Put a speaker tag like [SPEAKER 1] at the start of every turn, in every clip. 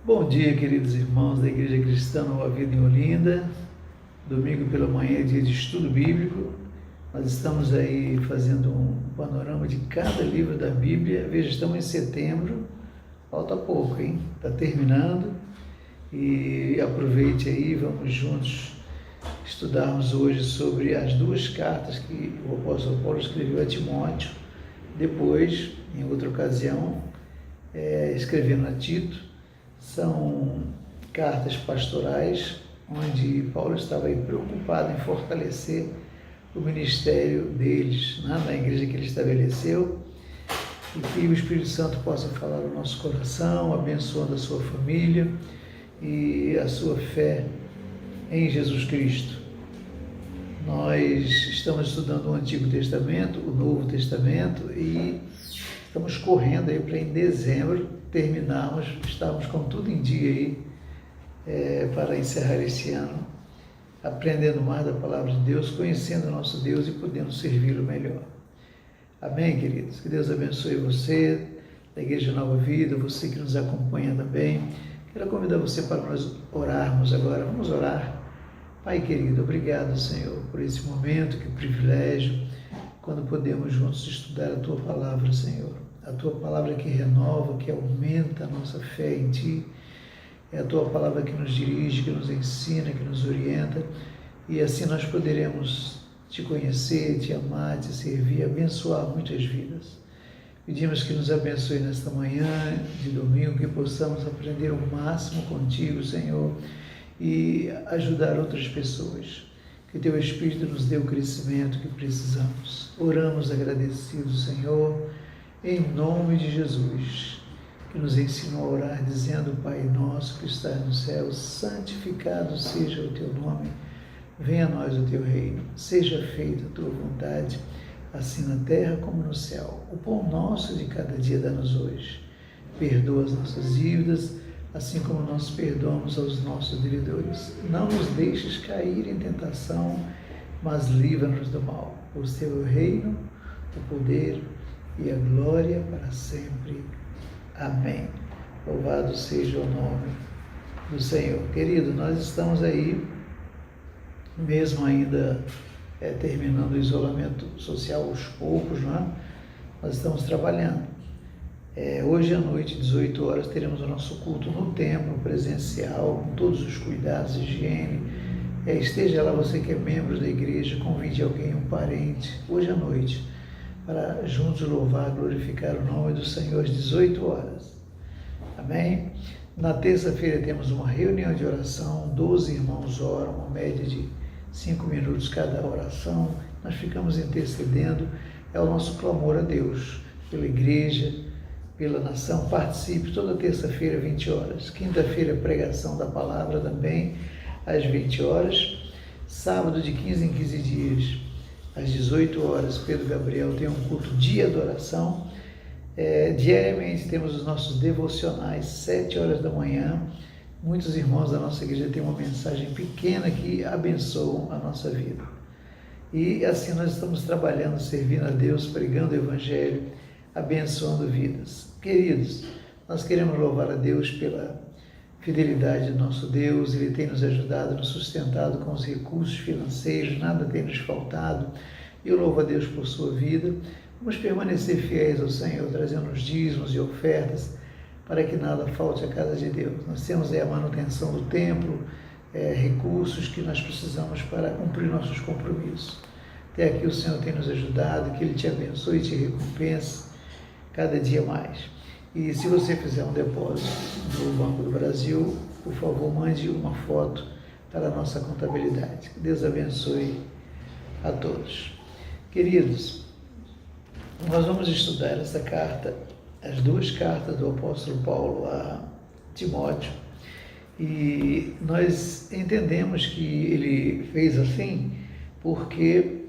[SPEAKER 1] Bom dia, queridos irmãos da Igreja Cristã Nova Vida em Olinda. Domingo pela manhã é dia de estudo bíblico. Nós estamos aí fazendo um panorama de cada livro da Bíblia. Veja, estamos em setembro, falta pouco, hein? Está terminando. E aproveite aí, vamos juntos estudarmos hoje sobre as duas cartas que o apóstolo Paulo escreveu a Timóteo. Depois, em outra ocasião, escrevendo a Tito. São cartas pastorais, onde Paulo estava aí preocupado em fortalecer o ministério deles, né, na igreja que ele estabeleceu, e que o Espírito Santo possa falar no nosso coração, abençoando a sua família e a sua fé em Jesus Cristo. Nós estamos estudando o Antigo Testamento, o Novo Testamento, e estamos correndo aí para em dezembro terminarmos, estamos com tudo em dia aí para encerrar esse ano, aprendendo mais da Palavra de Deus, conhecendo o nosso Deus e podendo servi-lo melhor. Amém, queridos? Que Deus abençoe você, da Igreja Nova Vida, você que nos acompanha também. Quero convidar você para nós orarmos agora. Vamos orar. Pai querido, obrigado, Senhor, por esse momento, que privilégio, quando podemos juntos estudar a Tua Palavra, Senhor. A Tua Palavra que renova, que aumenta a nossa fé em Ti. É a Tua Palavra que nos dirige, que nos ensina, que nos orienta. E assim nós poderemos Te conhecer, Te amar, Te servir, abençoar muitas vidas. Pedimos que nos abençoe nesta manhã de domingo, que possamos aprender o máximo contigo, Senhor, e ajudar outras pessoas. Que Teu Espírito nos dê o crescimento que precisamos. Oramos agradecidos, Senhor, em nome de Jesus, que nos ensinou a orar dizendo: Pai nosso que estás no céu, santificado seja o Teu nome, venha a nós o Teu reino, seja feita a Tua vontade, assim na terra como no céu. O pão nosso de cada dia dá-nos hoje. Perdoa as nossas dívidas, assim como nós perdoamos aos nossos devedores. Não nos deixes cair em tentação, mas livra-nos do mal. O Teu é o reino, o poder e a glória para sempre. Amém. Louvado seja o nome do Senhor. Querido, nós estamos aí, mesmo ainda terminando o isolamento social aos poucos, não é? Nós estamos trabalhando. Hoje à noite, 18 horas, teremos o nosso culto no templo presencial, com todos os cuidados, higiene. Esteja lá, você que é membro da igreja, convide alguém, um parente, hoje à noite, para juntos louvar, glorificar o nome do Senhor às 18 horas. Amém? Na terça-feira temos uma reunião de oração, 12 irmãos oram, uma média de 5 minutos cada oração. Nós ficamos intercedendo, é o nosso clamor a Deus, pela igreja, pela nação. Participe toda terça-feira, 20 horas. Quinta-feira, pregação da palavra também, às 20 horas. Sábado, de 15 em 15 dias, às 18 horas, Pedro Gabriel tem um culto de adoração. Diariamente temos os nossos devocionais, 7 horas da manhã. Muitos irmãos da nossa igreja têm uma mensagem pequena que abençoam a nossa vida. E assim nós estamos trabalhando, servindo a Deus, pregando o Evangelho, abençoando vidas. Queridos, nós queremos louvar a Deus pela fidelidade do nosso Deus. Ele tem nos ajudado, nos sustentado com os recursos financeiros, nada tem nos faltado. Eu louvo a Deus por sua vida. Vamos permanecer fiéis ao Senhor, trazendo os dízimos e ofertas, para que nada falte à casa de Deus. Nós temos a manutenção do templo, recursos que nós precisamos para cumprir nossos compromissos. Até aqui o Senhor tem nos ajudado, que Ele te abençoe e te recompense cada dia mais. E se você fizer um depósito no Banco do Brasil, por favor, mande uma foto para a nossa contabilidade. Que Deus abençoe a todos. Queridos, nós vamos estudar essa carta, as duas cartas do apóstolo Paulo a Timóteo, e nós entendemos que ele fez assim porque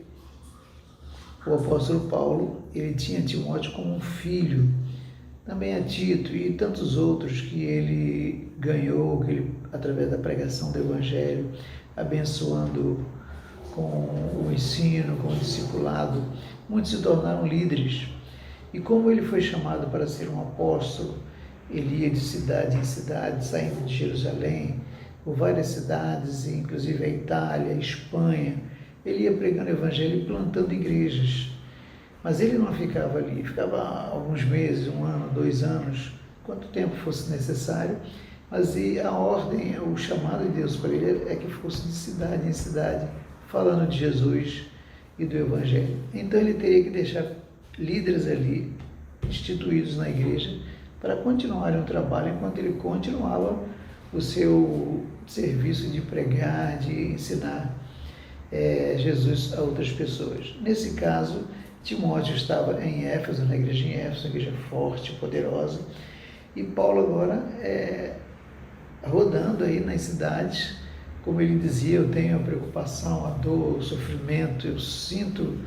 [SPEAKER 1] o apóstolo Paulo, ele tinha Timóteo como um filho, também a Tito e tantos outros que ele ganhou, que ele, através da pregação do Evangelho, abençoando com o ensino, com o discipulado, muitos se tornaram líderes. E como ele foi chamado para ser um apóstolo, Ele ia de cidade em cidade, saindo de Jerusalém, por várias cidades, inclusive a Itália, a Espanha. Ele ia pregando o evangelho e plantando igrejas. Mas ele não ficava ali, ficava alguns meses, 1 ano, 2 anos, quanto tempo fosse necessário, mas a ordem, o chamado de Deus para ele é que fosse de cidade em cidade, falando de Jesus e do evangelho. Então ele teria que deixar líderes ali, instituídos na igreja, para continuarem o trabalho, enquanto ele continuava o seu serviço de pregar, de ensinar Jesus a outras pessoas. Nesse caso, Timóteo estava em Éfeso, na igreja em Éfeso, uma igreja forte, poderosa, e Paulo agora rodando aí nas cidades, como ele dizia, eu tenho a preocupação, a dor, o sofrimento, eu sinto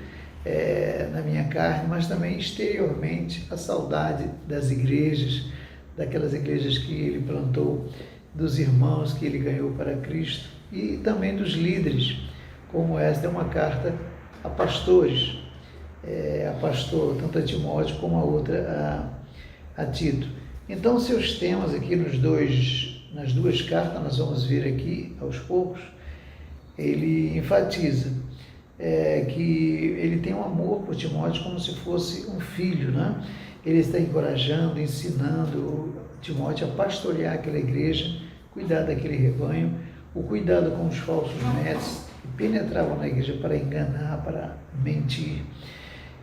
[SPEAKER 1] na minha carne, mas também exteriormente a saudade das igrejas, daquelas igrejas que ele plantou, dos irmãos que ele ganhou para Cristo e também dos líderes, como esta é uma carta a pastores, a pastor, tanto a Timóteo como a outra a Tito. Então, seus temas aqui nas duas cartas, nós vamos ver aqui aos poucos, ele enfatiza que ele tem um amor por Timóteo como se fosse um filho, né? Ele está encorajando, ensinando Timóteo a pastorear aquela igreja, cuidar daquele rebanho, o cuidado com os falsos mestres que penetravam na igreja para enganar, para mentir.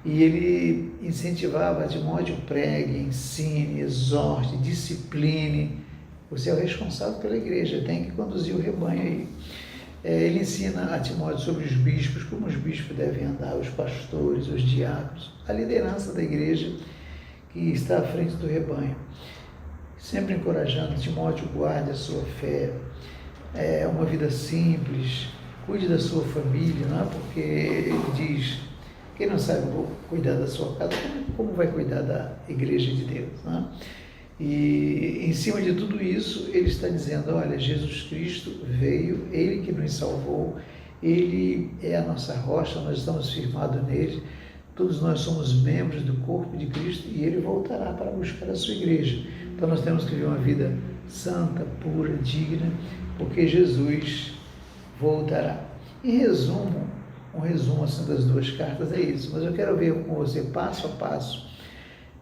[SPEAKER 1] E ele incentivava a Timóteo: pregue, ensine, exorte, discipline. Você é o responsável pela igreja, tem que conduzir o rebanho aí. Ele ensina a Timóteo sobre os bispos, como os bispos devem andar, os pastores, os diáconos, a liderança da igreja que está à frente do rebanho. Sempre encorajando Timóteo: guarde a sua fé, uma vida simples, cuide da sua família, não é? Porque ele diz: quem não sabe cuidar da sua casa, como vai cuidar da igreja de Deus, não é? E em cima de tudo isso, ele está dizendo: olha, Jesus Cristo veio, ele que nos salvou, ele é a nossa rocha, nós estamos firmados nele, todos nós somos membros do corpo de Cristo e ele voltará para buscar a sua igreja. Então nós temos que viver uma vida santa, pura, digna, porque Jesus voltará. Em resumo, um resumo assim das duas cartas é isso, mas eu quero ver com você passo a passo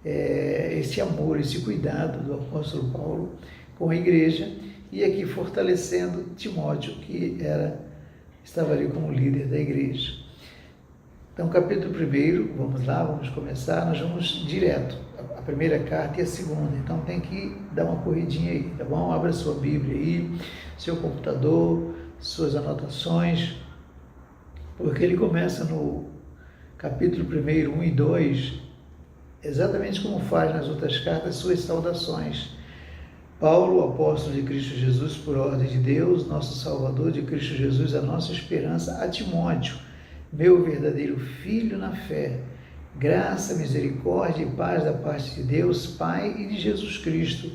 [SPEAKER 1] esse amor, esse cuidado do apóstolo Paulo com a igreja, e aqui fortalecendo Timóteo, que estava ali como líder da igreja. Então, capítulo 1, vamos lá, vamos começar, nós vamos direto, a primeira carta e a segunda, então tem que dar uma corridinha aí, tá bom? Abra sua Bíblia aí, seu computador, suas anotações, porque ele começa no capítulo 1, 1 e 2, exatamente como faz nas outras cartas, suas saudações. Paulo, apóstolo de Cristo Jesus, por ordem de Deus, nosso Salvador, de Cristo Jesus, a nossa esperança, a Timóteo, meu verdadeiro filho na fé, graça, misericórdia e paz da parte de Deus, Pai, e de Jesus Cristo,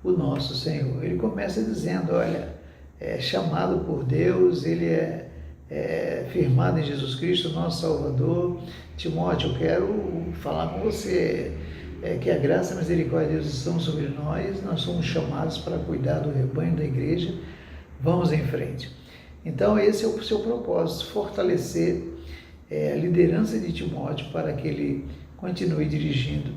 [SPEAKER 1] o nosso Senhor. Ele começa dizendo: olha, é chamado por Deus, ele é firmado em Jesus Cristo, nosso Salvador. Timóteo, eu quero falar com você que a graça e a misericórdia de Deus estão sobre nós somos chamados para cuidar do rebanho da igreja, vamos em frente. Então esse é o seu propósito, fortalecer a liderança de Timóteo para que ele continue dirigindo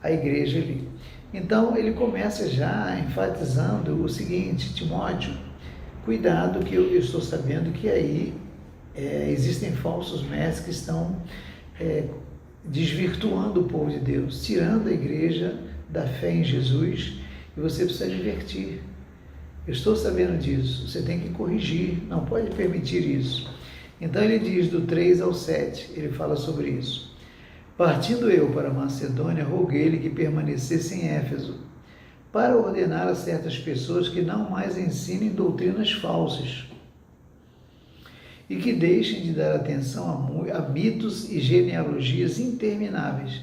[SPEAKER 1] a igreja ali. Então ele começa já enfatizando o seguinte: Timóteo, cuidado, que eu estou sabendo que aí existem falsos mestres que estão desvirtuando o povo de Deus, tirando a igreja da fé em Jesus, e você precisa advertir. Eu estou sabendo disso, você tem que corrigir, não pode permitir isso. Então ele diz do 3 ao 7, ele fala sobre isso. Partindo eu para Macedônia, roguei-lhe que permanecesse em Éfeso, para ordenar a certas pessoas que não mais ensinem doutrinas falsas, e que deixem de dar atenção a mitos e genealogias intermináveis,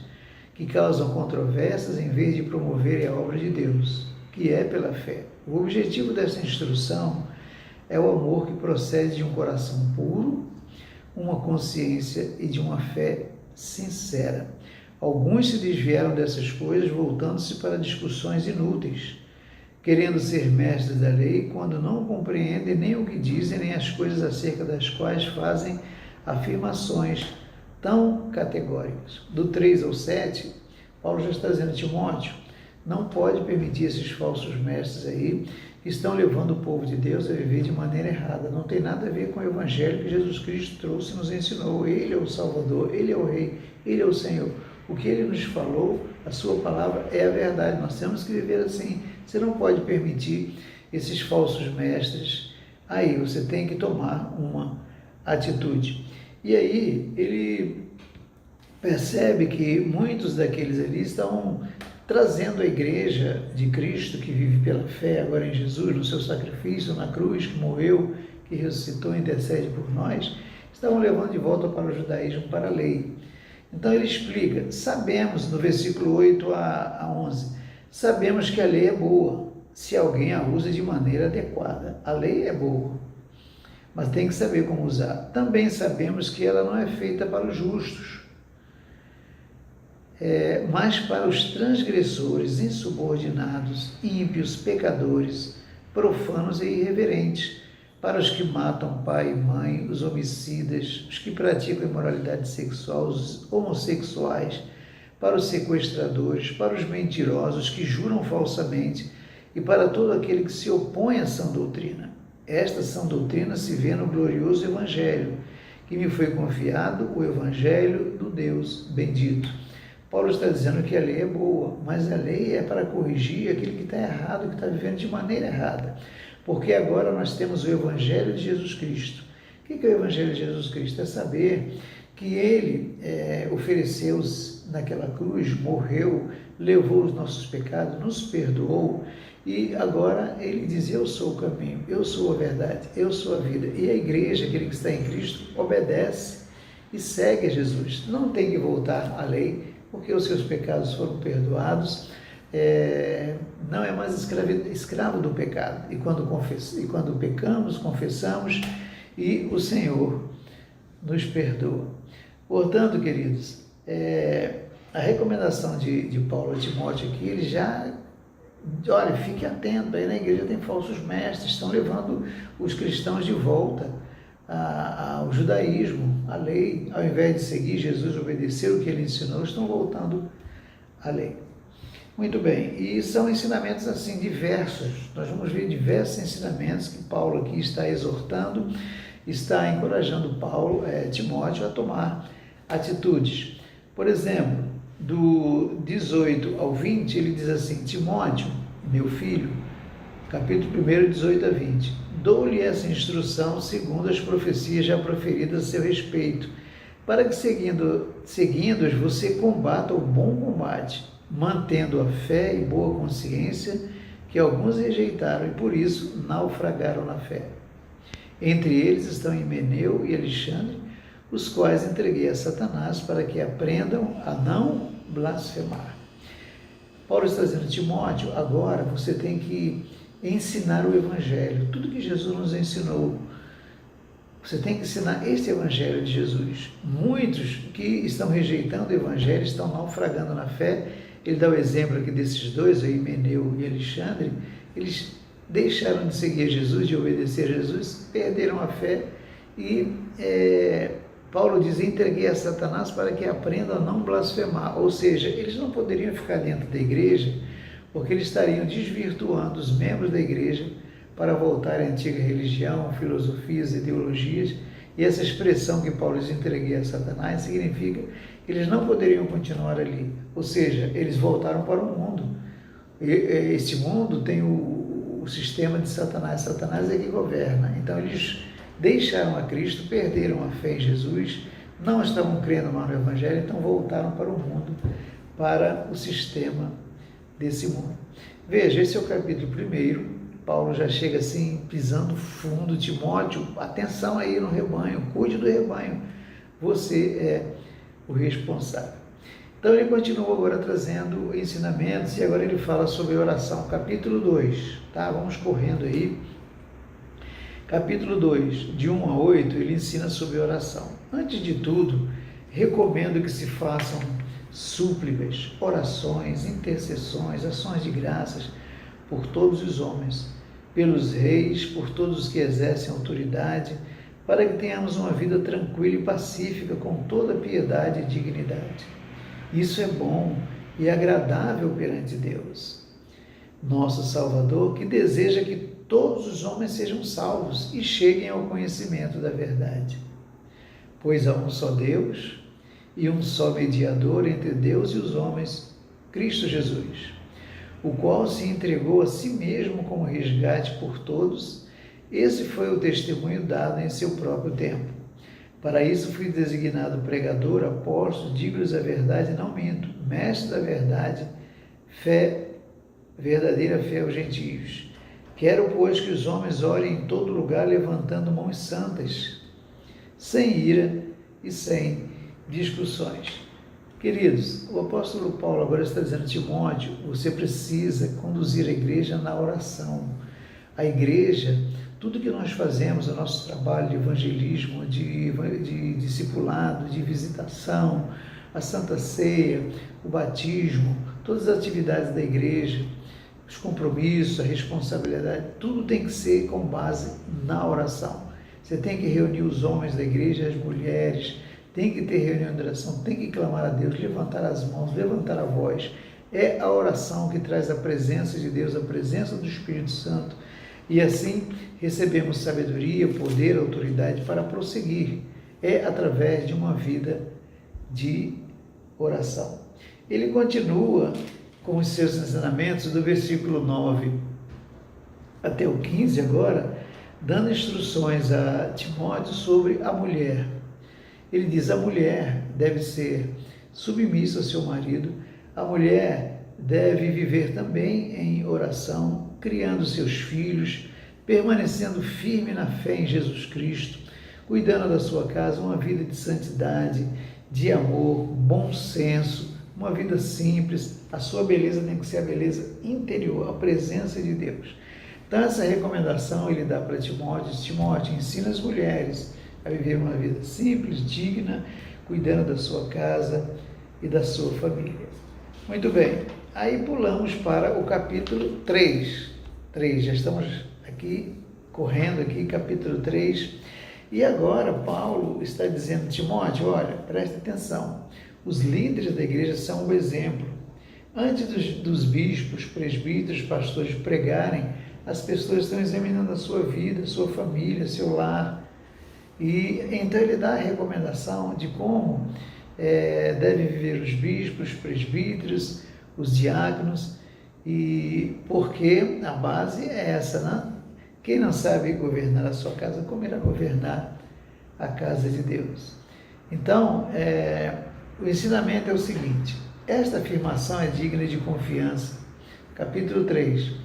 [SPEAKER 1] que causam controvérsias em vez de promoverem a obra de Deus, que é pela fé. O objetivo dessa instrução é o amor que procede de um coração puro, uma consciência e de uma fé sincera. Alguns se desviaram dessas coisas, voltando-se para discussões inúteis, querendo ser mestres da lei, quando não compreendem nem o que dizem, nem as coisas acerca das quais fazem afirmações tão categóricas. Do 3 ao 7, Paulo já está dizendo a Timóteo, não pode permitir esses falsos mestres aí, que estão levando o povo de Deus a viver de maneira errada. Não tem nada a ver com o evangelho que Jesus Cristo trouxe e nos ensinou. Ele é o Salvador, Ele é o Rei, Ele é o Senhor. O que Ele nos falou, a sua palavra é a verdade. Nós temos que viver assim. Você não pode permitir esses falsos mestres. Aí você tem que tomar uma atitude. E aí ele percebe que muitos daqueles ali estão trazendo a igreja de Cristo, que vive pela fé agora em Jesus, no seu sacrifício na cruz, que morreu, que ressuscitou e intercede por nós, estavam levando de volta para o judaísmo, para a lei. Então ele explica, sabemos, no versículo 8 a 11, sabemos que a lei é boa, se alguém a usa de maneira adequada. A lei é boa, mas tem que saber como usar. Também sabemos que ela não é feita para os justos, mas para os transgressores, insubordinados, ímpios, pecadores, profanos e irreverentes, para os que matam pai e mãe, os homicidas, os que praticam imoralidade sexual, os homossexuais, para os sequestradores, para os mentirosos que juram falsamente e para todo aquele que se opõe à sã doutrina. Esta sã doutrina se vê no glorioso Evangelho, que me foi confiado, o Evangelho do Deus bendito. Paulo está dizendo que a lei é boa, mas a lei é para corrigir aquele que está errado, que está vivendo de maneira errada. Porque agora nós temos o Evangelho de Jesus Cristo. O que é o Evangelho de Jesus Cristo? É saber que Ele ofereceu naquela cruz, morreu, levou os nossos pecados, nos perdoou, e agora Ele diz, eu sou o caminho, eu sou a verdade, eu sou a vida. E a igreja, aquele que está em Cristo, obedece e segue a Jesus. Não tem que voltar à lei, porque os seus pecados foram perdoados, não é mais escravo do pecado. E quando pecamos, confessamos, e o Senhor nos perdoa. Portanto, queridos, a recomendação de Paulo a Timóteo aqui, ele já, olha, fique atento, aí na igreja tem falsos mestres, estão levando os cristãos de volta ao judaísmo, à lei, ao invés de seguir Jesus, obedecer o que ele ensinou, estão voltando à lei. Muito bem, e são ensinamentos assim diversos, nós vamos ver diversos ensinamentos que Paulo aqui está exortando, está encorajando Timóteo a tomar atitudes. Por exemplo, do 18 ao 20, ele diz assim, Timóteo, meu filho, capítulo 1, 18 a 20, dou-lhe essa instrução segundo as profecias já proferidas a seu respeito, para que seguindo-as você combata o bom combate, mantendo a fé e boa consciência que alguns rejeitaram e por isso naufragaram na fé. Entre eles estão Himeneu e Alexandre, os quais entreguei a Satanás para que aprendam a não blasfemar. Paulo está dizendo, Timóteo, agora você tem que ensinar o Evangelho, tudo que Jesus nos ensinou. Você tem que ensinar este Evangelho de Jesus. Muitos que estão rejeitando o Evangelho, estão naufragando na fé. Ele dá o exemplo aqui desses dois, Himeneu e Alexandre. Eles deixaram de seguir Jesus, de obedecer a Jesus, perderam a fé e Paulo diz, entreguei a Satanás para que aprendam a não blasfemar. Ou seja, eles não poderiam ficar dentro da igreja, porque eles estariam desvirtuando os membros da igreja para voltar à antiga religião, filosofias, ideologias. E essa expressão que Paulo diz, entreguei a Satanás, significa que eles não poderiam continuar ali. Ou seja, eles voltaram para o mundo. Este mundo tem o sistema de Satanás. Satanás é que governa. Então eles deixaram a Cristo, perderam a fé em Jesus, não estavam crendo mais no Evangelho, então voltaram para o mundo, para o sistema desse mundo. Veja, esse é o capítulo 1, Paulo já chega assim, pisando fundo, Timóteo, atenção aí no rebanho, cuide do rebanho, você é o responsável. Então ele continua agora trazendo ensinamentos, e agora ele fala sobre oração, capítulo 2, tá? Vamos correndo aí. Capítulo 2, de 1 a 8, ele ensina sobre oração. Antes de tudo, recomendo que se façam súplicas, orações, intercessões, ações de graças por todos os homens, pelos reis, por todos os que exercem autoridade, para que tenhamos uma vida tranquila e pacífica, com toda piedade e dignidade. Isso é bom e agradável perante Deus, nosso Salvador, que deseja que todos os homens sejam salvos e cheguem ao conhecimento da verdade. Pois há um só Deus e um só mediador entre Deus e os homens, Cristo Jesus, o qual se entregou a si mesmo como resgate por todos. Esse foi o testemunho dado em seu próprio tempo. Para isso fui designado pregador, apóstolo, digo-lhes a verdade, não minto, mestre da verdade, verdadeira fé aos gentios. Quero, pois, que os homens orem em todo lugar, levantando mãos santas, sem ira e sem discussões. Queridos, o apóstolo Paulo agora está dizendo a Timóteo: você precisa conduzir a igreja na oração. A igreja, tudo que nós fazemos, o nosso trabalho de evangelismo, de discipulado, de visitação, a Santa Ceia, o batismo, todas as atividades da igreja, os compromissos, a responsabilidade, tudo tem que ser com base na oração. Você tem que reunir os homens da igreja, as mulheres, tem que ter reunião de oração, tem que clamar a Deus, levantar as mãos, levantar a voz. É a oração que traz a presença de Deus, a presença do Espírito Santo, e assim recebemos sabedoria, poder, autoridade para prosseguir. É através de uma vida de oração. Ele continua com os seus ensinamentos do versículo 9 até o 15 agora, dando instruções a Timóteo sobre a mulher. Ele diz: a mulher deve ser submissa ao seu marido, a mulher deve viver também em oração, criando seus filhos, permanecendo firme na fé em Jesus Cristo, cuidando da sua casa, uma vida de santidade, de amor, bom senso, uma vida simples. A sua beleza tem que ser a beleza interior, a presença de Deus. Então, essa recomendação ele dá para Timóteo: Timóteo, ensina as mulheres a viver uma vida simples, digna, cuidando da sua casa e da sua família. Muito bem, aí pulamos para o capítulo 3. Já estamos aqui, correndo aqui, capítulo 3. E agora Paulo está dizendo: Timóteo, olha, presta atenção, os líderes da igreja são um exemplo. Antes dos bispos, presbíteros, pastores pregarem, as pessoas estão examinando a sua vida, sua família, seu lar. E então ele dá a recomendação de como devem viver os bispos, presbíteros, os diáconos, e porque a base é essa, né? Quem não sabe governar a sua casa, como irá governar a casa de Deus? Então, o ensinamento é o seguinte: esta afirmação é digna de confiança. Capítulo 3.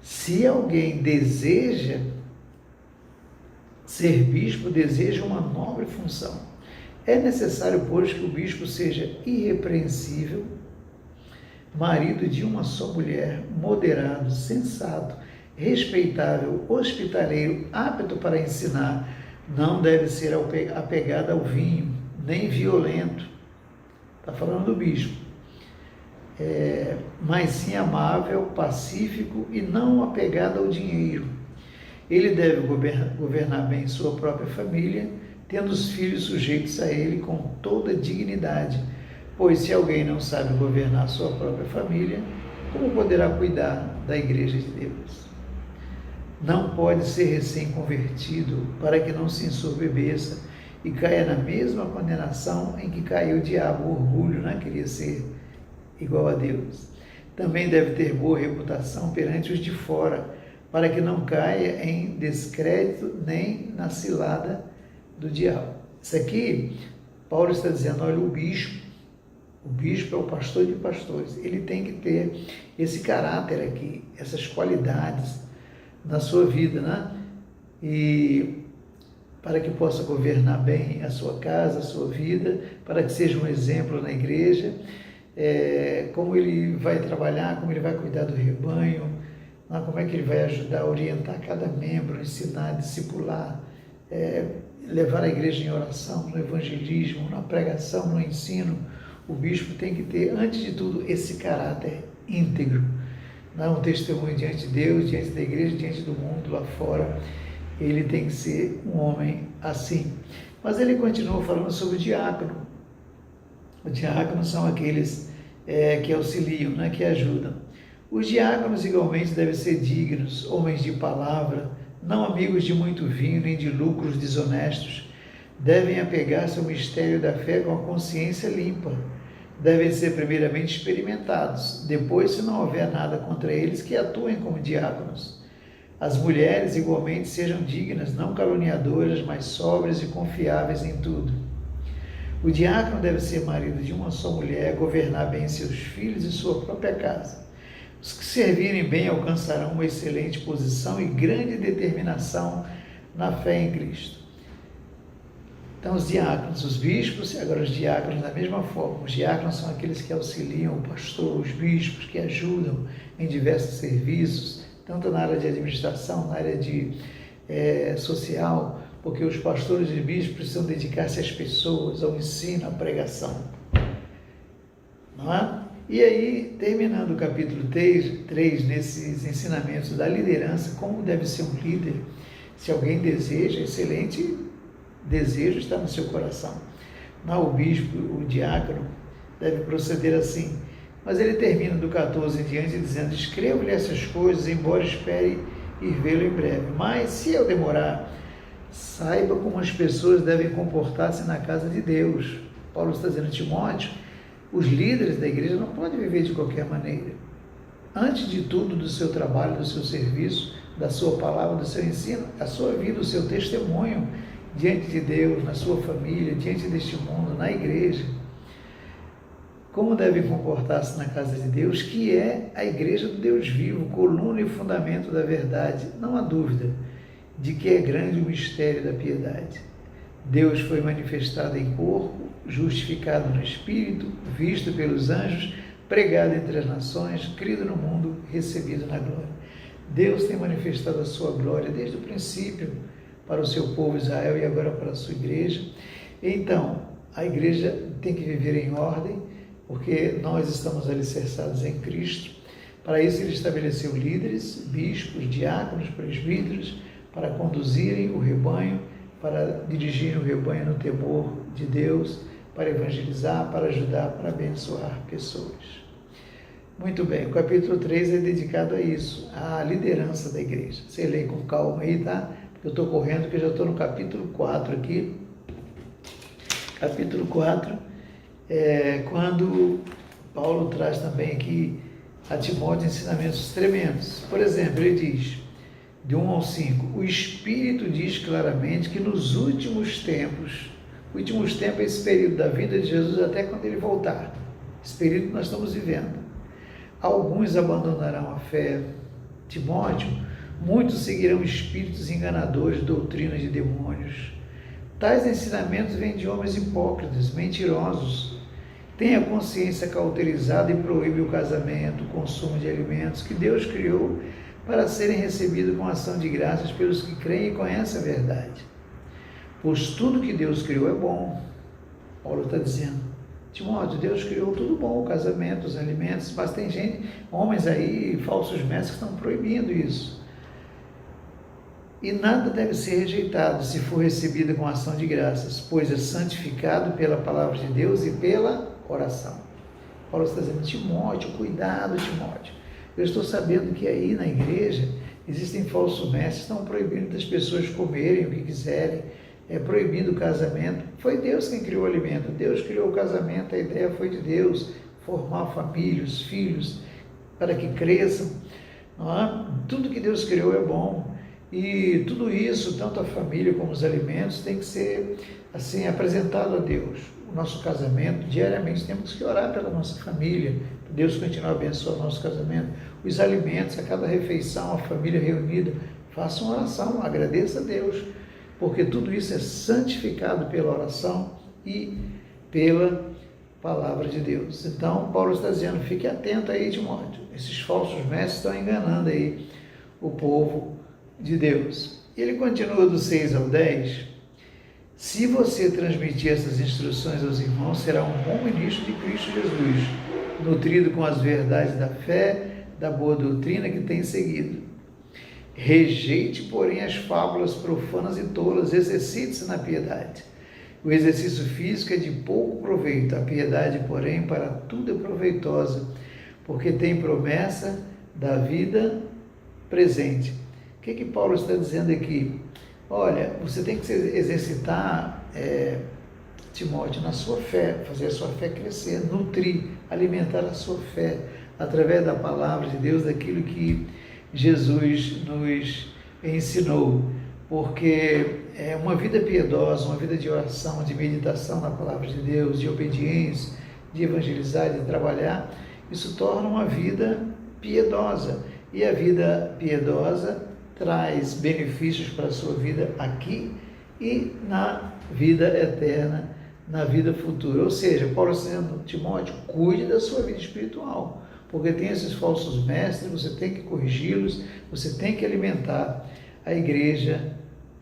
[SPEAKER 1] Se alguém deseja ser bispo, deseja uma nobre função, é necessário, pois, que o bispo seja irrepreensível, marido de uma só mulher, moderado, sensato, respeitável, hospitaleiro, apto para ensinar, não deve ser apegado ao vinho, nem violento. Está falando do bispo. Mas sim amável, pacífico e não apegado ao dinheiro. Ele deve governar bem sua própria família, tendo os filhos sujeitos a ele com toda dignidade, pois se alguém não sabe governar sua própria família, como poderá cuidar da igreja de Deus? Não pode ser recém-convertido, para que não se ensoberbeça e caia na mesma condenação em que caiu o diabo, o orgulho, né? Queria ser igual a Deus. Também deve ter boa reputação perante os de fora, para que não caia em descrédito nem na cilada do diabo. Isso aqui, Paulo está dizendo: olha, o bispo é o pastor de pastores, ele tem que ter esse caráter aqui, essas qualidades na sua vida, né? E para que possa governar bem a sua casa, a sua vida, para que seja um exemplo na igreja, como ele vai trabalhar, como ele vai cuidar do rebanho, como é que ele vai ajudar a orientar cada membro, ensinar, discipular, levar a igreja em oração, no evangelismo, na pregação, no ensino, o bispo tem que ter, antes de tudo, esse caráter íntegro, dar um testemunho diante de Deus, diante da igreja, diante do mundo lá fora. Ele tem que ser um homem assim. Mas ele continua falando sobre o diácono. Os diáconos são aqueles que auxiliam, né, que ajudam. Os diáconos igualmente devem ser dignos, homens de palavra, não amigos de muito vinho, nem de lucros desonestos. Devem apegar-se ao mistério da fé com a consciência limpa. Devem ser primeiramente experimentados, depois, se não houver nada contra eles, que atuem como diáconos. As mulheres igualmente sejam dignas, não caluniadoras, mas sóbrias e confiáveis em tudo. O diácono deve ser marido de uma só mulher, governar bem seus filhos e sua própria casa. Os que servirem bem alcançarão uma excelente posição e grande determinação na fé em Cristo. Então, os diáconos, os bispos, agora os diáconos da mesma forma. Os diáconos são aqueles que auxiliam o pastor, os bispos, que ajudam em diversos serviços, tanto na área de administração, na área de social, porque os pastores e bispos precisam dedicar-se às pessoas, ao ensino, à pregação. Não é? E aí, terminando o capítulo 3, nesses ensinamentos da liderança, como deve ser um líder, se alguém deseja, excelente desejo está no seu coração. Não, o bispo, o diácono, deve proceder assim. Mas ele termina do 14 em diante dizendo: escrevo-lhe essas coisas, embora espere ir vê-lo em breve. Mas, se eu demorar, saiba como as pessoas devem comportar-se na casa de Deus. Paulo está dizendo a Timóteo, os líderes da igreja não podem viver de qualquer maneira. Antes de tudo, do seu trabalho, do seu serviço, da sua palavra, do seu ensino, a sua vida, o seu testemunho diante de Deus, na sua família, diante deste mundo, na igreja. Como devem comportar-se na casa de Deus, que é a igreja do Deus vivo, coluna e fundamento da verdade. Não há dúvida de que é grande o mistério da piedade. Deus foi manifestado em corpo, justificado no Espírito, visto pelos anjos, pregado entre as nações, crido no mundo, recebido na glória. Deus tem manifestado a sua glória desde o princípio para o seu povo Israel e agora para a sua igreja. Então, a igreja tem que viver em ordem, porque nós estamos alicerçados em Cristo. Para isso, ele estabeleceu líderes, bispos, diáconos, presbíteros, para conduzirem o rebanho, para dirigirem o rebanho no temor de Deus, para evangelizar, para ajudar, para abençoar pessoas. Muito bem, o capítulo 3 é dedicado a isso, à liderança da igreja. Você lê com calma aí, tá? Porque eu estou correndo, porque eu já estou no capítulo 4 aqui. Capítulo 4 quando Paulo traz também aqui a Timóteo ensinamentos tremendos. Por exemplo, ele diz, de 1 ao 5, o Espírito diz claramente que nos últimos tempos é esse período da vinda de Jesus até quando ele voltar, esse período que nós estamos vivendo. Alguns abandonarão a fé. Timóteo, muitos seguirão espíritos enganadores, doutrinas de demônios. Tais ensinamentos vêm de homens hipócritas, mentirosos. Tem a consciência cauterizada e proíbe o casamento, o consumo de alimentos que Deus criou para serem recebidos com ação de graças pelos que creem e conhecem a verdade. Pois tudo que Deus criou é bom. Paulo está dizendo, Timóteo, Deus criou tudo bom, o casamento, os alimentos, mas tem homens aí, falsos mestres, que estão proibindo isso. E nada deve ser rejeitado se for recebido com ação de graças, pois é santificado pela palavra de Deus e pela oração. Paulo está dizendo, Timóteo, cuidado, Timóteo. Eu estou sabendo que aí na igreja existem falsos mestres que estão proibindo das pessoas comerem o que quiserem, proibindo o casamento. Foi Deus quem criou o alimento, Deus criou o casamento, a ideia foi de Deus, formar família, os filhos, para que cresçam. Não é? Tudo que Deus criou é bom. E tudo isso, tanto a família como os alimentos, tem que ser assim apresentado a Deus. O nosso casamento, diariamente temos que orar pela nossa família, para Deus continuar a abençoar o nosso casamento. Os alimentos, a cada refeição, a família reunida, faça uma oração, agradeça a Deus, porque tudo isso é santificado pela oração e pela palavra de Deus. Então, Paulo está dizendo, fique atento aí, Timóteo, esses falsos mestres estão enganando aí o povo de Deus. Ele continua do 6 ao 10, Se você transmitir essas instruções aos irmãos, será um bom ministro de Cristo Jesus, nutrido com as verdades da fé, da boa doutrina que tem seguido. Rejeite, porém, as fábulas profanas e tolas, exercite-se na piedade. O exercício físico é de pouco proveito, a piedade, porém, para tudo é proveitosa, porque tem promessa da vida presente. O que Paulo está dizendo aqui? Olha, você tem que se exercitar, Timóteo, na sua fé, fazer a sua fé crescer, nutrir, alimentar a sua fé, através da palavra de Deus, daquilo que Jesus nos ensinou. Porque uma vida piedosa, uma vida de oração, de meditação na palavra de Deus, de obediência, de evangelizar, de trabalhar, isso torna uma vida piedosa. E a vida piedosa traz benefícios para a sua vida aqui e na vida eterna, na vida futura. Ou seja, Paulo está dizendo, Timóteo, cuide da sua vida espiritual, porque tem esses falsos mestres, você tem que corrigi-los, você tem que alimentar a igreja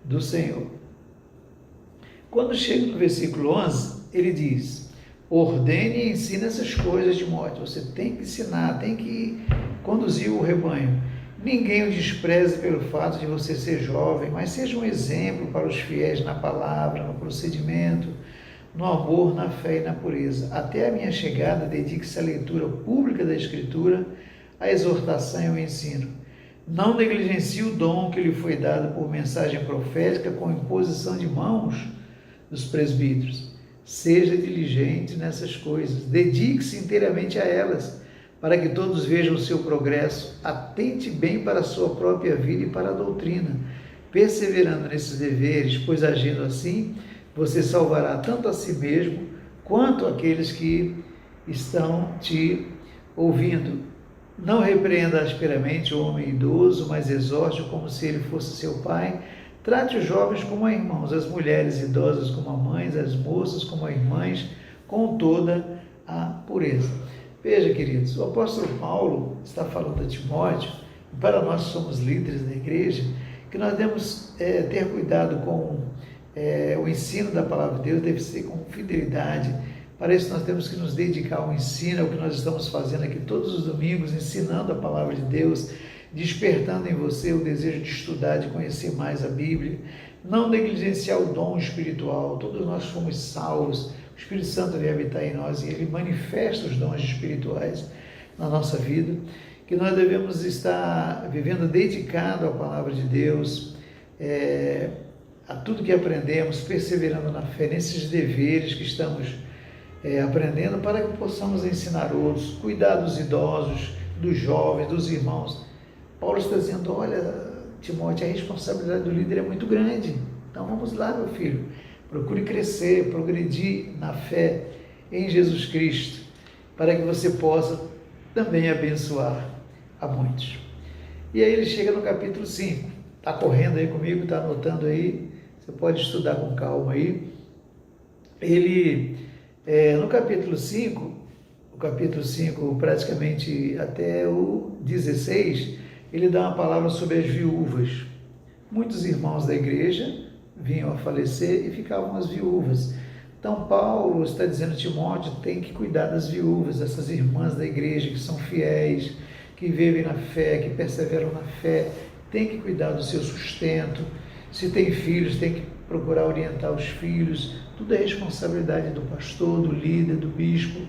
[SPEAKER 1] do Senhor. Quando chega no versículo 11, ele diz, ordene e ensine essas coisas, Timóteo, você tem que ensinar, tem que conduzir o rebanho. Ninguém o despreze pelo fato de você ser jovem, mas seja um exemplo para os fiéis na palavra, no procedimento, no amor, na fé e na pureza. Até a minha chegada, dedique-se à leitura pública da Escritura, à exortação e ao ensino. Não negligencie o dom que lhe foi dado por mensagem profética com imposição de mãos dos presbíteros. Seja diligente nessas coisas, dedique-se inteiramente a elas, para que todos vejam o seu progresso. Atente bem para a sua própria vida e para a doutrina, perseverando nesses deveres, pois agindo assim, você salvará tanto a si mesmo, quanto aqueles que estão te ouvindo. Não repreenda asperamente o homem idoso, mas exorte-o como se ele fosse seu pai. Trate os jovens como a irmãos, as mulheres idosas como a mães, as moças como a irmãs, com toda a pureza. Veja, queridos, o apóstolo Paulo está falando a Timóteo, para nós que somos líderes da igreja, que nós devemos ter cuidado com o ensino da palavra de Deus, deve ser com fidelidade. Para isso nós temos que nos dedicar ao ensino, é o que nós estamos fazendo aqui todos os domingos, ensinando a palavra de Deus, despertando em você o desejo de estudar, de conhecer mais a Bíblia, não negligenciar o dom espiritual. Todos nós fomos salvos, o Espírito Santo vem habitar em nós e ele manifesta os dons espirituais na nossa vida, que nós devemos estar vivendo dedicado à palavra de Deus, a tudo que aprendemos, perseverando na fé, nesses deveres que estamos aprendendo, para que possamos ensinar outros, cuidar dos idosos, dos jovens, dos irmãos. Paulo está dizendo, olha, Timóteo, a responsabilidade do líder é muito grande. Então vamos lá, meu filho, procure crescer, progredir na fé em Jesus Cristo, para que você possa também abençoar a muitos. E aí ele chega no capítulo 5, está correndo aí comigo, está anotando aí, você pode estudar com calma aí. Ele, no capítulo 5, praticamente até o 16, ele dá uma palavra sobre as viúvas. Muitos irmãos da igreja vinham a falecer e ficavam as viúvas. Então Paulo está dizendo, Timóteo, tem que cuidar das viúvas, dessas irmãs da igreja que são fiéis, que vivem na fé, que perseveram na fé, tem que cuidar do seu sustento. Se tem filhos, tem que procurar orientar os filhos. Tudo é responsabilidade do pastor, do líder, do bispo,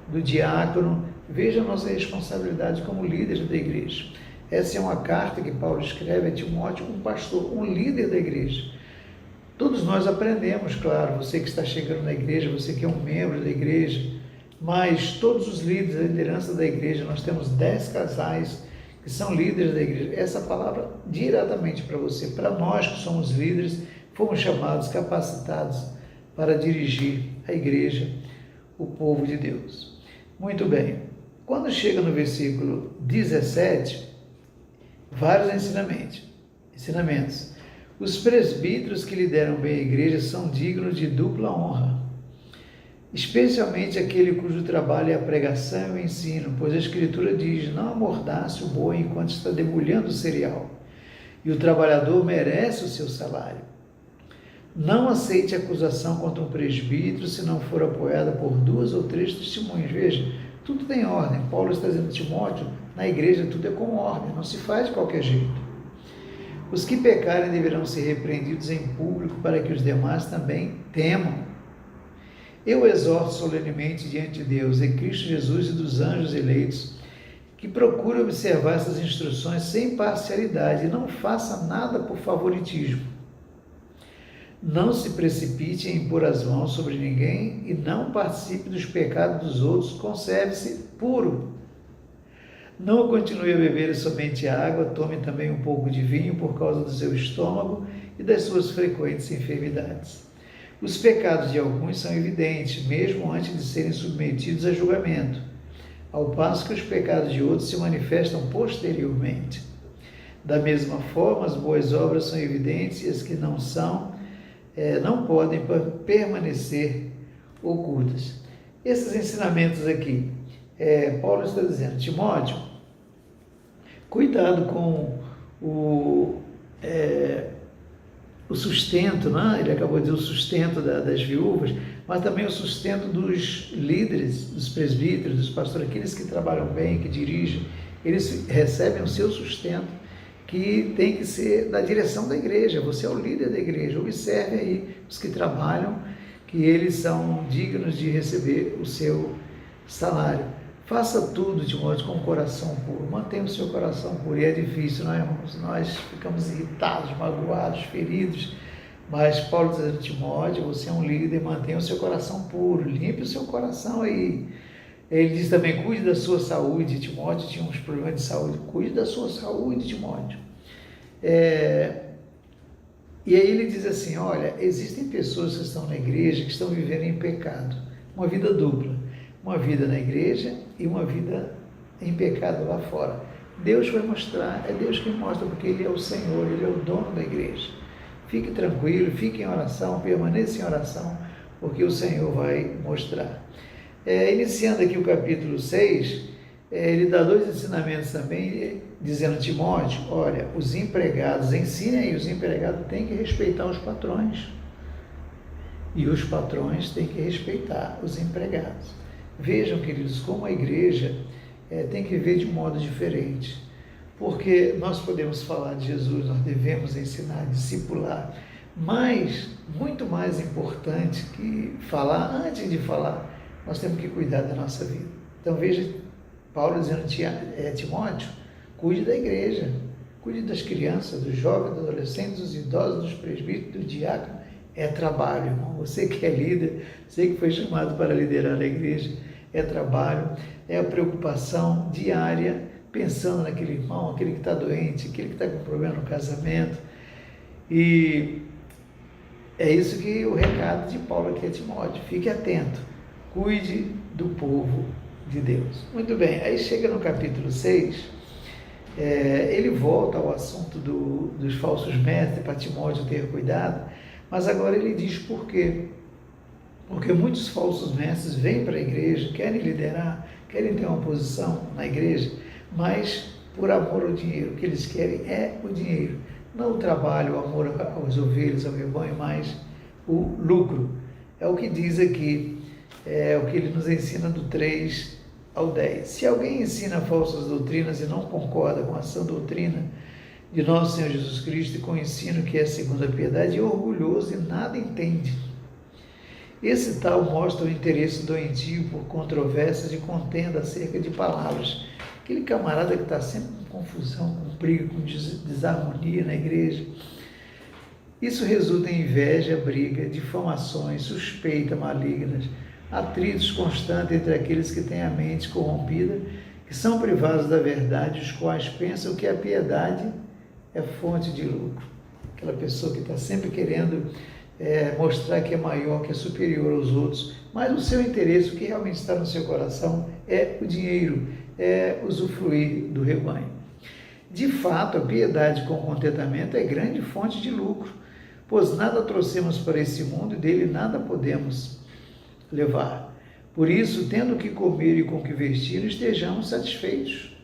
[SPEAKER 1] do diácono. Veja a nossa responsabilidade como líderes da igreja. Essa é uma carta que Paulo escreve a Timóteo, um pastor, um líder da igreja. Todos nós aprendemos, claro, você que está chegando na igreja, você que é um membro da igreja, mas todos os líderes da liderança da igreja, nós temos 10 casais que são líderes da igreja. Essa palavra diretamente para você, para nós que somos líderes, fomos chamados, capacitados para dirigir a igreja, o povo de Deus. Muito bem, quando chega no versículo 17, vários ensinamentos. Os presbíteros que lideram bem a igreja são dignos de dupla honra, especialmente aquele cujo trabalho é a pregação e o ensino, pois a Escritura diz, não amordace o boi enquanto está debulhando o cereal, e o trabalhador merece o seu salário. Não aceite acusação contra um presbítero se não for apoiada por 2 ou 3 testemunhas. Veja, tudo tem ordem. Paulo está dizendo a Timóteo, na igreja tudo é com ordem, não se faz de qualquer jeito. Os que pecarem deverão ser repreendidos em público para que os demais também temam. Eu exorto solenemente diante de Deus, de Cristo Jesus e dos anjos eleitos, que procure observar essas instruções sem parcialidade e não faça nada por favoritismo. Não se precipite em impor as mãos sobre ninguém e não participe dos pecados dos outros, conserve-se puro. Não continue a beber somente água, tome também um pouco de vinho por causa do seu estômago e das suas frequentes enfermidades. Os pecados de alguns são evidentes, mesmo antes de serem submetidos a julgamento, ao passo que os pecados de outros se manifestam posteriormente. Da mesma forma, as boas obras são evidentes e as que não são, não podem permanecer ocultas. Esses ensinamentos aqui, Paulo está dizendo, Timóteo, cuidado com o sustento, né? Ele acabou de dizer o sustento das viúvas, mas também o sustento dos líderes, dos presbíteros, dos pastores, aqueles que trabalham bem, que dirigem, eles recebem o seu sustento, que tem que ser da direção da igreja. Você é o líder da igreja. Observe aí os que trabalham, que eles são dignos de receber o seu salário. Faça tudo, Timóteo, com o coração puro. Mantenha o seu coração puro. E é difícil, não é, irmãos? Nós ficamos irritados, magoados, feridos. Mas Paulo diz a Timóteo, você é um líder, mantenha o seu coração puro. Limpe o seu coração aí. Ele diz também, cuide da sua saúde. Timóteo tinha uns problemas de saúde. Cuide da sua saúde, Timóteo. E aí ele diz assim, olha, existem pessoas que estão na igreja que estão vivendo em pecado. Uma vida dupla. Uma vida na igreja e uma vida em pecado lá fora. Deus vai mostrar, é Deus que mostra, porque Ele é o Senhor, Ele é o dono da igreja. Fique tranquilo, fique em oração, permaneça em oração, porque o Senhor vai mostrar. Iniciando aqui o capítulo 6, ele dá 2 ensinamentos também, dizendo a Timóteo, olha, os empregados, ensinem aí, os empregados têm que respeitar os patrões. E os patrões têm que respeitar os empregados. Vejam, queridos, como a igreja tem que ver de modo diferente. Porque nós podemos falar de Jesus, nós devemos ensinar, discipular, mas muito mais importante que falar, antes de falar, nós temos que cuidar da nossa vida. Então veja, Paulo dizendo a Timóteo, cuide da igreja, cuide das crianças, dos jovens, dos adolescentes, dos idosos, dos presbíteros, do diácono. É trabalho, irmão. Você que é líder, você que foi chamado para liderar a igreja, é trabalho, é a preocupação diária, pensando naquele irmão, aquele que está doente, aquele que está com problema no casamento. E é isso que o recado de Paulo aqui a Timóteo. Fique atento, cuide do povo de Deus. Muito bem, aí chega no capítulo 6, ele volta ao assunto dos falsos mestres, para Timóteo ter cuidado, mas agora ele diz por quê. Porque muitos falsos mestres vêm para a igreja, querem liderar, querem ter uma posição na igreja, mas por amor ao dinheiro. O que eles querem é o dinheiro, não o trabalho, o amor às ovelhas, ao rebanho, mas o lucro. É o que diz aqui, é o que ele nos ensina do 3 ao 10. Se alguém ensina falsas doutrinas e não concorda com a sã doutrina de nosso Senhor Jesus Cristo e com o ensino que é segundo a piedade, é orgulhoso e nada entende. Esse tal mostra o interesse doentio por controvérsias e contenda acerca de palavras. Aquele camarada que está sempre com confusão, com briga, com desarmonia na igreja. Isso resulta em inveja, briga, difamações, suspeita malignas, atritos constantes entre aqueles que têm a mente corrompida, que são privados da verdade, os quais pensam que a piedade é fonte de lucro. Aquela pessoa que está sempre querendo mostrar que é maior, que é superior aos outros, mas o seu interesse, o que realmente está no seu coração é o dinheiro, é usufruir do rebanho. De fato, a piedade com contentamento é grande fonte de lucro, pois nada trouxemos para esse mundo e dele nada podemos levar. Por isso, tendo o que comer e com o que vestir, estejamos satisfeitos.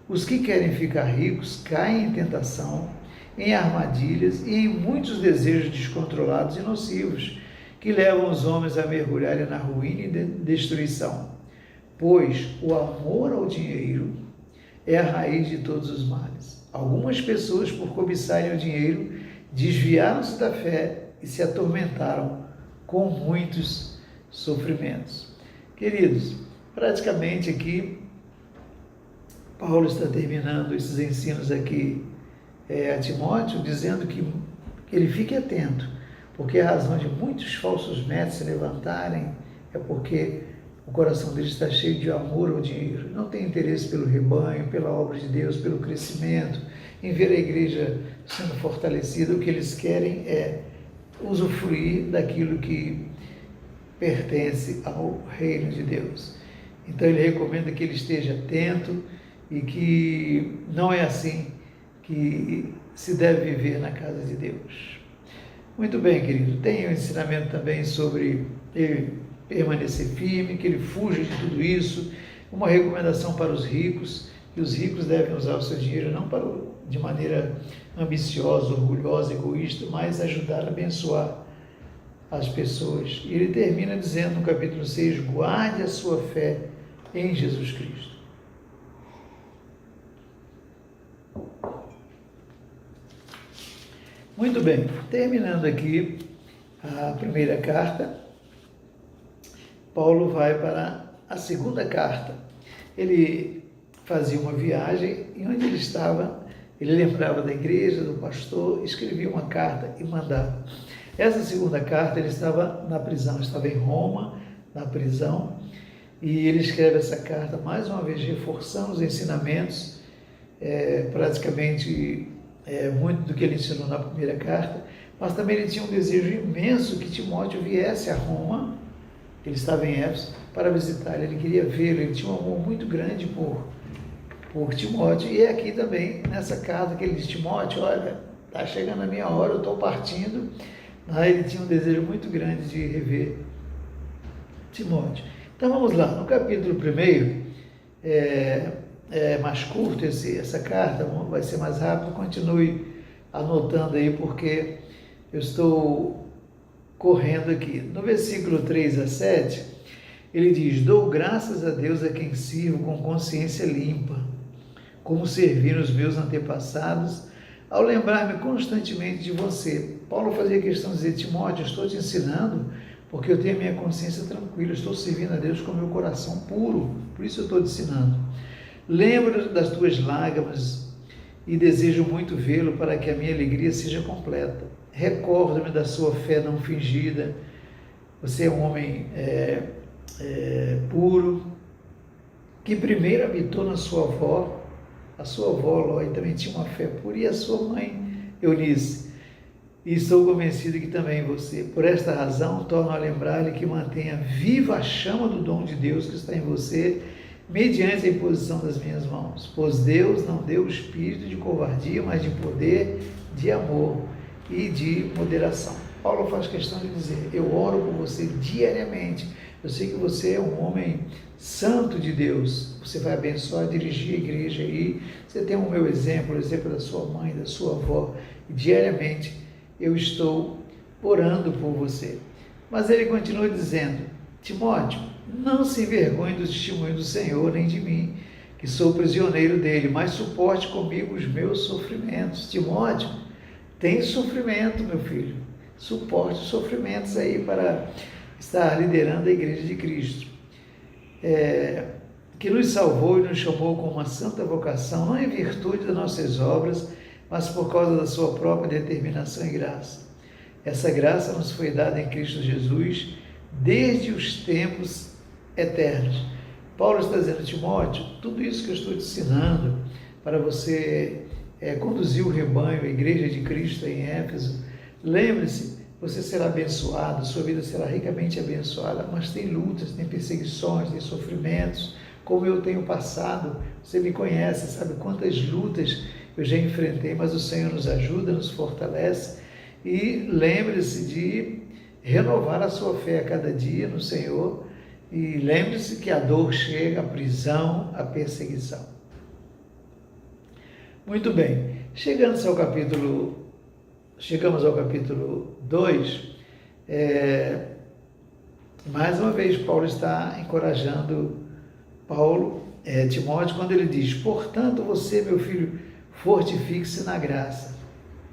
[SPEAKER 1] Os que querem ficar ricos caem em tentação em armadilhas e em muitos desejos descontrolados e nocivos, que levam os homens a mergulharem na ruína e destruição. Pois o amor ao dinheiro é a raiz de todos os males. Algumas pessoas, por cobiçarem o dinheiro, desviaram-se da fé e se atormentaram com muitos sofrimentos. Queridos, praticamente aqui, Paulo está terminando esses ensinos aqui a Timóteo, dizendo que ele fique atento, porque a razão de muitos falsos mestres se levantarem é porque o coração deles está cheio de amor ao dinheiro, não tem interesse pelo rebanho, pela obra de Deus, pelo crescimento, em ver a igreja sendo fortalecida. O que eles querem é usufruir daquilo que pertence ao reino de Deus. Então ele recomenda que ele esteja atento e que não é assim que se deve viver na casa de Deus. Muito bem, querido, tem um ensinamento também sobre ele permanecer firme, que ele fuja de tudo isso, uma recomendação para os ricos, que os ricos devem usar o seu dinheiro não de maneira ambiciosa, orgulhosa, egoísta, mas ajudar a abençoar as pessoas. E ele termina dizendo no capítulo 6, guarde a sua fé em Jesus Cristo. Muito bem, terminando aqui a primeira carta, Paulo vai para a segunda carta. Ele fazia uma viagem e onde ele estava, ele lembrava da igreja, do pastor, escrevia uma carta e mandava. Essa segunda carta, ele estava na prisão, estava em Roma, na prisão, e ele escreve essa carta, mais uma vez, reforçando os ensinamentos, praticamente muito do que ele ensinou na primeira carta, mas também ele tinha um desejo imenso que Timóteo viesse a Roma. Ele estava em Éfeso para visitar, ele queria vê-lo, ele tinha um amor muito grande por Timóteo. E é aqui também, nessa carta, que ele diz: Timóteo, olha, está chegando a minha hora, eu estou partindo. Ele tinha um desejo muito grande de rever Timóteo. Então vamos lá, no capítulo 1, é mais curto essa carta, vai ser mais rápido, continue anotando aí, porque eu estou correndo aqui. No versículo 3 a 7, ele diz: dou graças a Deus a quem sirvo com consciência limpa, como serviram os meus antepassados, ao lembrar-me constantemente de você. Paulo fazia questão de dizer: Timóteo, eu estou te ensinando porque eu tenho a minha consciência tranquila, eu estou servindo a Deus com o meu coração puro, por isso eu estou te ensinando. Lembro das tuas lágrimas e desejo muito vê-lo para que a minha alegria seja completa. Recordo-me da sua fé não fingida. Você é um homem puro, que primeiro habitou na sua avó. A sua avó, Lói, também tinha uma fé pura, e a sua mãe, Eunice. E estou convencido que também você. Por esta razão, torno a lembrar-lhe que mantenha viva a chama do dom de Deus que está em você, mediante a imposição das minhas mãos. Pois Deus não deu o espírito de covardia, mas de poder, de amor e de moderação. Paulo faz questão de dizer: eu oro por você diariamente. Eu sei que você é um homem santo de Deus. Você vai abençoar, dirigir a igreja aí. Você tem o meu exemplo, o exemplo da sua mãe, da sua avó. E diariamente eu estou orando por você. Mas ele continua dizendo: Timóteo, não se envergonhe do testemunho do Senhor, nem de mim, que sou prisioneiro dele, mas suporte comigo os meus sofrimentos. Timóteo, tem sofrimento, meu filho. Suporte os sofrimentos aí para estar liderando a igreja de Cristo. Que nos salvou e nos chamou com uma santa vocação, não em virtude das nossas obras, mas por causa da sua própria determinação e graça. Essa graça nos foi dada em Cristo Jesus desde os tempos eternos. Paulo está dizendo: Timóteo, tudo isso que eu estou te ensinando para você conduzir o rebanho, a igreja de Cristo em Éfeso, lembre-se, você será abençoado, sua vida será ricamente abençoada, mas tem lutas, tem perseguições, tem sofrimentos, como eu tenho passado. Você me conhece, sabe quantas lutas eu já enfrentei, mas o Senhor nos ajuda, nos fortalece. E lembre-se de renovar a sua fé a cada dia no Senhor, e lembre-se que a dor chega, a prisão, a perseguição. Muito bem. Chegamos ao capítulo 2, mais uma vez Paulo está encorajando Timóteo, quando ele diz: portanto, você, meu filho, fortifique-se na graça.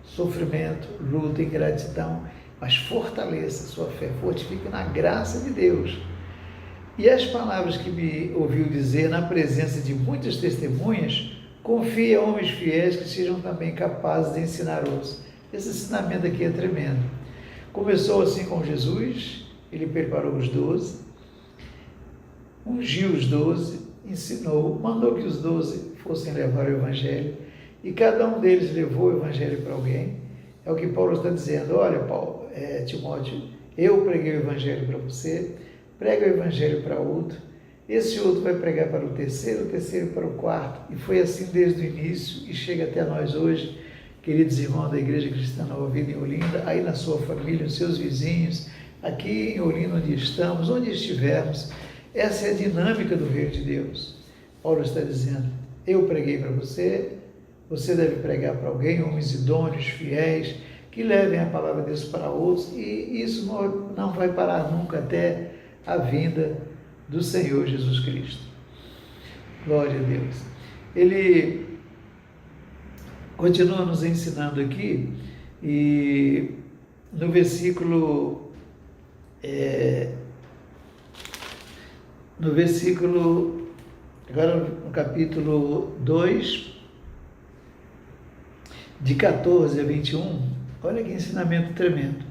[SPEAKER 1] Sofrimento, luta, ingratidão, mas fortaleça a sua fé, fortifique na graça de Deus. E as palavras que me ouviu dizer na presença de muitas testemunhas, confie a homens fiéis que sejam também capazes de ensinar outros. Esse ensinamento aqui é tremendo. Começou assim com Jesus, ele preparou os 12, ungiu os 12, ensinou, mandou que os 12 fossem levar o Evangelho, e cada um deles levou o Evangelho para alguém. É o que Paulo está dizendo: olha, Timóteo, eu preguei o Evangelho para você, prega o Evangelho para outro, esse outro vai pregar para o terceiro para o quarto, e foi assim desde o início, e chega até nós hoje, queridos irmãos da Igreja Cristã Nova Vida em Olinda, aí na sua família, os seus vizinhos, aqui em Olinda onde estamos, onde estivermos. Essa é a dinâmica do Reino de Deus. Paulo está dizendo: eu preguei para você, você deve pregar para alguém, homens idôneos, fiéis, que levem a palavra de Deus para outros, e isso não vai parar nunca até a vinda do Senhor Jesus Cristo. Glória a Deus. Ele continua nos ensinando aqui, e no versículo, agora no capítulo 2, de 14 a 21, olha que ensinamento tremendo.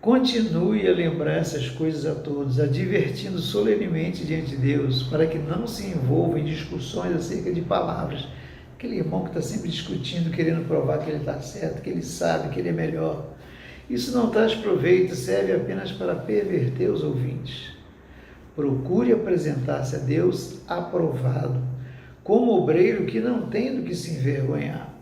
[SPEAKER 1] Continue a lembrar essas coisas a todos, advertindo solenemente diante de Deus, para que não se envolva em discussões acerca de palavras. Aquele irmão que está sempre discutindo, querendo provar que ele está certo, que ele sabe, que ele é melhor. Isso não traz proveito, serve apenas para perverter os ouvintes. Procure apresentar-se a Deus aprovado, como obreiro que não tem do que se envergonhar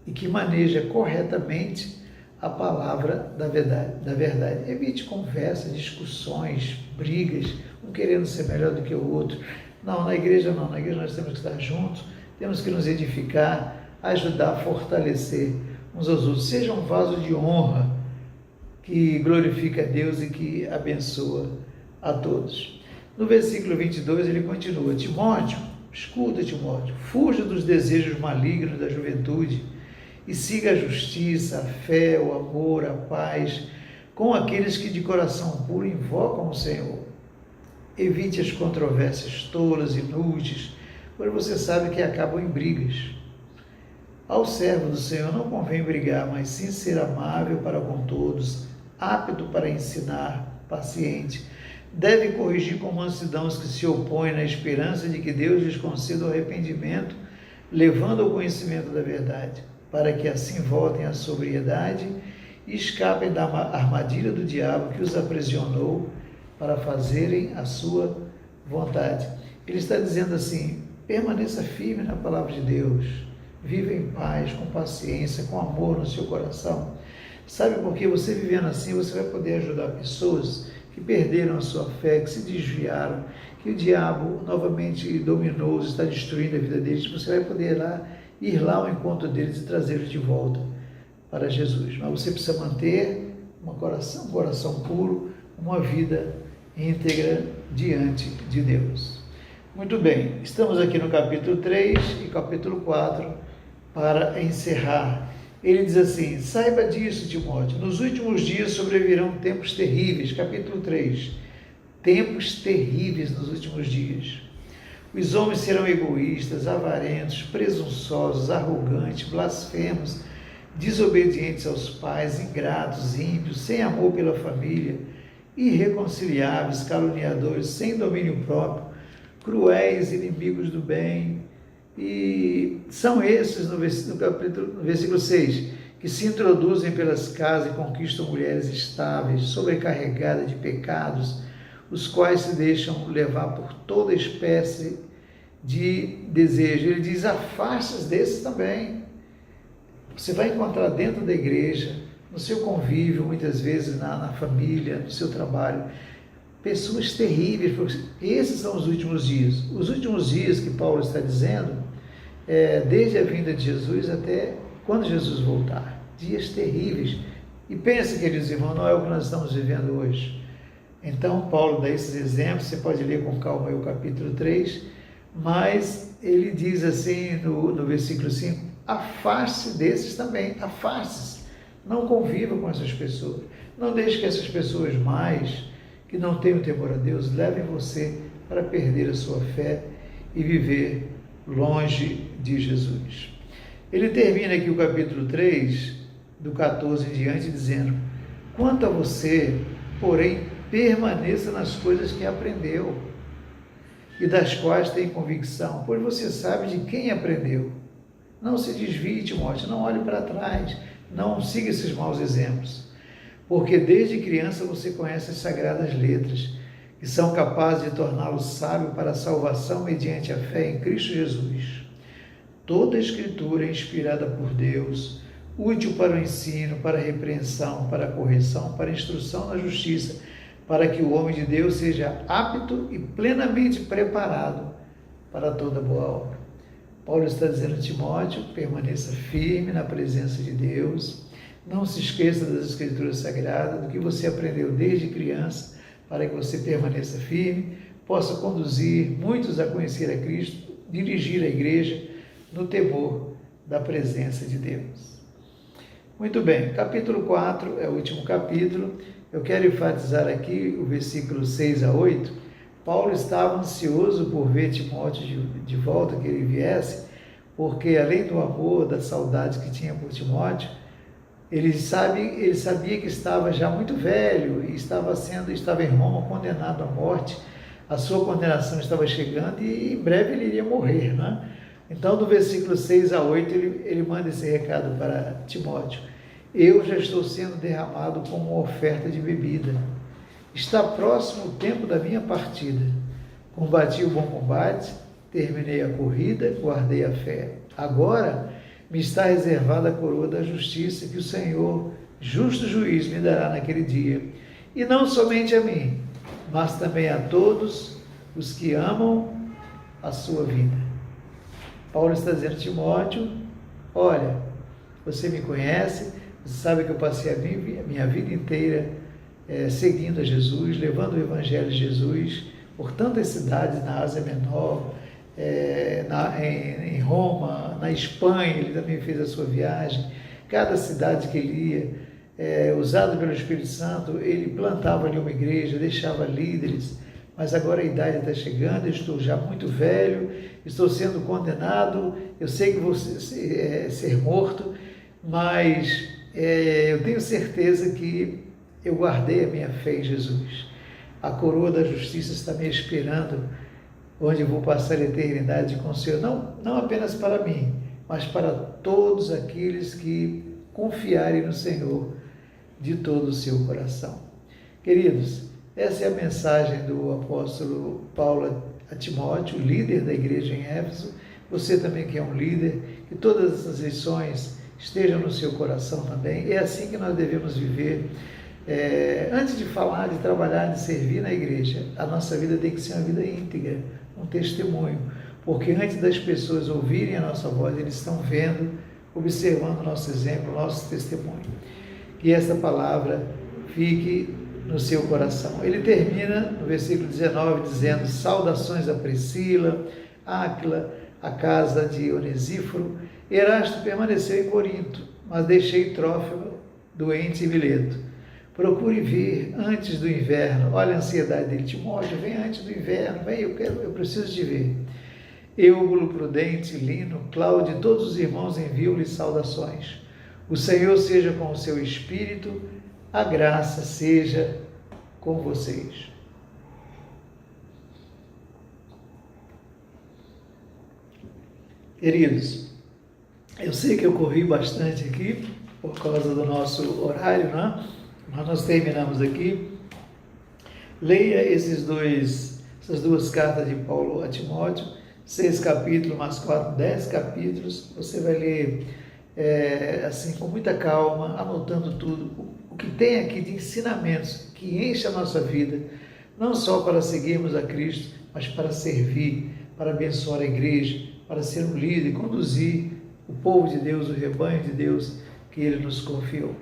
[SPEAKER 1] e que maneja corretamente a palavra da verdade. Evite conversas, discussões, brigas, um querendo ser melhor do que o outro. Não, na igreja não. Na igreja nós temos que estar juntos, temos que nos edificar, ajudar, fortalecer uns aos outros. Seja um vaso de honra que glorifica a Deus e que abençoa a todos. No versículo 22 ele continua: Timóteo, escuta, Timóteo, fuja dos desejos malignos da juventude e siga a justiça, a fé, o amor, a paz, com aqueles que de coração puro invocam o Senhor. Evite as controvérsias tolas, inúteis, pois você sabe que acabam em brigas. Ao servo do Senhor não convém brigar, mas sim ser amável para com todos, apto para ensinar, paciente. Deve corrigir com mansidão os que se opõem, na esperança de que Deus lhes conceda o arrependimento, levando ao conhecimento da verdade, para que assim voltem à sobriedade e escapem da armadilha do diabo que os aprisionou para fazerem a sua vontade. Ele está dizendo assim: permaneça firme na palavra de Deus, viva em paz, com paciência, com amor no seu coração. Sabe por quê? Você vivendo assim, você vai poder ajudar pessoas que perderam a sua fé, que se desviaram, que o diabo novamente dominou, está destruindo a vida deles. Você vai poder ir lá ao encontro deles e trazê-los de volta para Jesus. Mas você precisa manter um coração puro, uma vida íntegra diante de Deus. Muito bem, estamos aqui no capítulo 3 e capítulo 4 para encerrar. Ele diz assim: saiba disso, Timóteo, nos últimos dias sobrevirão tempos terríveis. Capítulo 3, tempos terríveis nos últimos dias. Os homens serão egoístas, avarentos, presunçosos, arrogantes, blasfemos, desobedientes aos pais, ingratos, ímpios, sem amor pela família, irreconciliáveis, caluniadores, sem domínio próprio, cruéis, inimigos do bem. E são esses, no versículo 6, que se introduzem pelas casas e conquistam mulheres estáveis, sobrecarregadas de pecados, os quais se deixam levar por toda espécie de desejo. Ele diz: afaste-se desses também. Você vai encontrar dentro da igreja, no seu convívio, muitas vezes na família, no seu trabalho, pessoas terríveis, porque esses são os últimos dias. Os últimos dias que Paulo está dizendo desde a vinda de Jesus até quando Jesus voltar. Dias terríveis. E pensa, queridos irmãos, não é o que nós estamos vivendo hoje. Então, Paulo dá esses exemplos, você pode ler com calma aí o capítulo 3, mas ele diz assim no versículo 5, afaste-se desses também, afaste-se, não conviva com essas pessoas, não deixe que essas pessoas mais, que não têm o temor a Deus, levem você para perder a sua fé e viver longe de Jesus. Ele termina aqui o capítulo 3, do 14 em diante, dizendo, quanto a você, porém, permaneça nas coisas que aprendeu e das quais tem convicção, pois você sabe de quem aprendeu. Não se desvie, Timóteo, não olhe para trás, não siga esses maus exemplos, porque desde criança você conhece as sagradas letras, que são capazes de torná-lo sábio para a salvação mediante a fé em Cristo Jesus. Toda a Escritura é inspirada por Deus, útil para o ensino, para a repreensão, para a correção, para a instrução na justiça, para que o homem de Deus seja apto e plenamente preparado para toda boa obra. Paulo está dizendo a Timóteo, permaneça firme na presença de Deus, não se esqueça das Escrituras Sagradas, do que você aprendeu desde criança, para que você permaneça firme, possa conduzir muitos a conhecer a Cristo, dirigir a igreja no temor da presença de Deus. Muito bem, capítulo 4 é o último capítulo. Eu quero enfatizar aqui o versículo 6 a 8. Paulo estava ansioso por ver Timóteo de volta, que ele viesse, porque além do amor, da saudade que tinha por Timóteo, ele sabia que estava já muito velho e estava em Roma condenado à morte. A sua condenação estava chegando e em breve ele iria morrer, né? Então, do versículo 6 a 8, ele manda esse recado para Timóteo. Eu já estou sendo derramado como oferta de bebida. Está próximo o tempo da minha partida. Combati o bom combate, terminei a corrida, guardei a fé. Agora me está reservada a coroa da justiça que o Senhor, justo juiz, me dará naquele dia. E não somente a mim, mas também a todos os que amam a sua vida. Paulo está dizendo a Timóteo, olha, você me conhece, você sabe que eu passei a minha vida inteira seguindo a Jesus, levando o Evangelho de Jesus por tantas cidades na Ásia Menor, em Roma, na Espanha, ele também fez a sua viagem. Cada cidade que ele ia, usado pelo Espírito Santo, ele plantava ali uma igreja, deixava líderes, mas agora a idade está chegando, eu estou já muito velho, estou sendo condenado, eu sei que vou ser morto, mas eu tenho certeza que eu guardei a minha fé em Jesus. A coroa da justiça está me esperando, onde eu vou passar a eternidade com o Senhor, não apenas para mim, mas para todos aqueles que confiarem no Senhor de todo o seu coração. Queridos, essa é a mensagem do apóstolo Paulo a Timóteo, líder da igreja em Éfeso. Você também que é um líder, que todas essas lições estejam no seu coração também. É assim que nós devemos viver. Antes de falar, de trabalhar, de servir na igreja, a nossa vida tem que ser uma vida íntegra, um testemunho, porque antes das pessoas ouvirem a nossa voz, eles estão vendo, observando o nosso exemplo, o nosso testemunho. Que esta palavra fique no seu coração. Ele termina no versículo 19 dizendo, saudações a Priscila, Áquila, a casa de Onesíforo. Erasto permaneceu em Corinto, mas deixei Trófimo doente em Mileto. Procure vir antes do inverno. Olha a ansiedade dele. Timóteo, vem antes do inverno. Vem, eu preciso te ver. Eubulo, Prudente, Lino, Cláudio e todos os irmãos enviam-lhe saudações. O Senhor seja com o seu espírito. A graça seja com vocês. Queridos, eu sei que eu corri bastante aqui por causa do nosso horário, né? Mas nós terminamos aqui. Leia essas duas cartas de Paulo a Timóteo, 6 capítulos, mais 4, 10 capítulos. Você vai ler assim com muita calma, anotando tudo. O que tem aqui de ensinamentos que enche a nossa vida, não só para seguirmos a Cristo, mas para servir, para abençoar a igreja, para ser um líder e conduzir o povo de Deus, o rebanho de Deus que Ele nos confiou.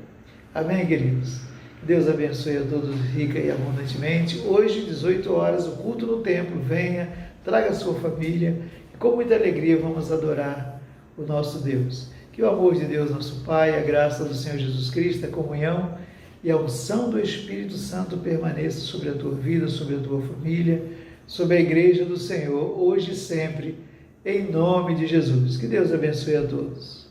[SPEAKER 1] Amém, queridos? Deus abençoe a todos rica e abundantemente. Hoje, 18 horas, o culto no templo. Venha, traga a sua família e com muita alegria vamos adorar o nosso Deus. Que o amor de Deus, nosso Pai, a graça do Senhor Jesus Cristo, a comunhão e a unção do Espírito Santo permaneça sobre a tua vida, sobre a tua família, sobre a igreja do Senhor, hoje e sempre, em nome de Jesus. Que Deus abençoe a todos.